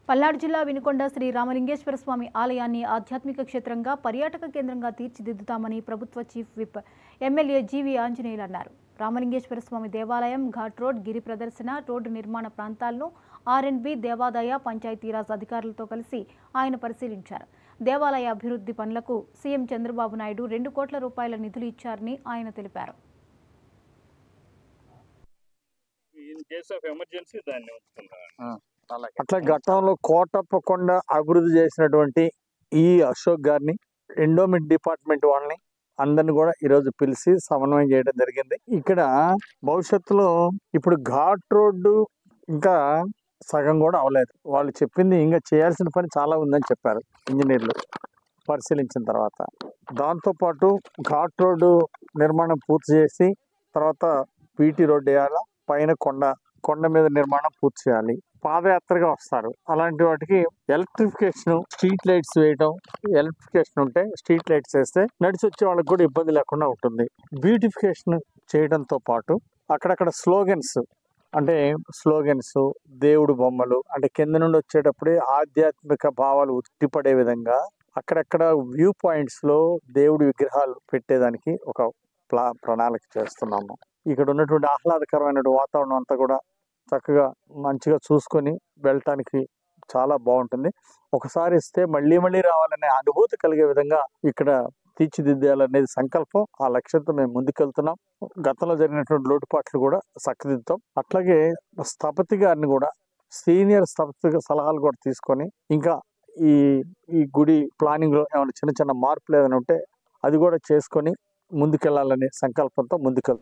పల్నాడు జిల్లా వినుకొండ శ్రీ రామలింగేశ్వర స్వామి ఆలయాన్ని ఆధ్యాత్మిక క్షేత్రంగా పర్యాటక కేంద్రంగా తీర్చిదిద్దుతామని ప్రభుత్వ చీఫ్ విప్ ఎమ్మెల్యే జీవి ఆంజనేయులు అన్నారు. రామలింగేశ్వర స్వామి దేవాలయం, ఘాట్ రోడ్, గిరి ప్రదర్శన, రోడ్డు నిర్మాణ ప్రాంతాలను ఆర్ఎండ్బి, దేవాదాయ, పంచాయతీరాజ్ అధికారులతో కలిసి ఆయన పరిశీలించారు. దేవాలయ అభివృద్ధి పనులకు సీఎం చంద్రబాబు నాయుడు 2 కోట్ల రూపాయల నిధులు ఇచ్చారని ఆయన తెలిపారు. అట్లా గతంలో కోటప్పకొండ అభివృద్ధి చేసినటువంటి ఈ అశోక్ గారిని, ఎండోమెంట్ డిపార్ట్మెంట్ వాళ్ళని అందరిని కూడా ఈరోజు పిలిచి సమన్వయం చేయడం జరిగింది. ఇక్కడ భవిష్యత్తులో ఇప్పుడు ఘాట్ రోడ్డు ఇంకా సగం కూడా అవలేదు. వాళ్ళు చెప్పింది ఇంకా చేయాల్సిన పని చాలా ఉందని చెప్పారు ఇంజనీర్లు పరిశీలించిన తర్వాత. దాంతోపాటు ఘాట్ రోడ్డు నిర్మాణం పూర్తి చేసి తర్వాత పీటీ రోడ్డు వేయాలా, పైన కొండ మీద నిర్మాణం పూర్తి చేయాలి. పాదయాత్రగా వస్తారు. అలాంటి వాటికి ఎలక్ట్రిఫికేషన్, స్ట్రీట్ లైట్స్ వేయడం, ఎలక్ట్రిఫికేషన్ ఉంటే స్ట్రీట్ లైట్స్ వేస్తే నడిచి వచ్చే వాళ్ళకి కూడా ఇబ్బంది లేకుండా ఉంటుంది. బ్యూటిఫికేషన్ చేయడంతో పాటు అక్కడక్కడ స్లోగన్స్, దేవుడు బొమ్మలు, అంటే కింద నుండి వచ్చేటప్పుడే ఆధ్యాత్మిక భావాలు ఉట్టిపడే విధంగా అక్కడక్కడ వ్యూ పాయింట్స్ లో దేవుడి విగ్రహాలు పెట్టేదానికి ఒక ప్రణాళిక చేస్తున్నాము. ఇక్కడ ఉన్నటువంటి ఆహ్లాదకరమైన వాతావరణం అంతా కూడా చక్కగా మంచిగా చూసుకొని వెళ్ళటానికి చాలా బాగుంటుంది. ఒకసారి ఇస్తే మళ్ళీ మళ్ళీ రావాలనే అనుభూతి కలిగే విధంగా ఇక్కడ తీర్చిదిద్దాలనేది సంకల్పం. ఆ లక్ష్యంతో మేము ముందుకెళ్తున్నాం. గతంలో జరిగినటువంటి లోటుపాట్లు కూడా చక్కదిద్దాం. అట్లాగే స్థపతి గారిని కూడా, సీనియర్ స్థపతి సలహాలు కూడా తీసుకొని ఇంకా ఈ గుడి ప్లానింగ్ లో ఏమైనా చిన్న చిన్న మార్పులు ఏదైనా ఉంటే అది కూడా చేసుకొని ముందుకెళ్లాలనే సంకల్పంతో ముందుకెళ్తాం.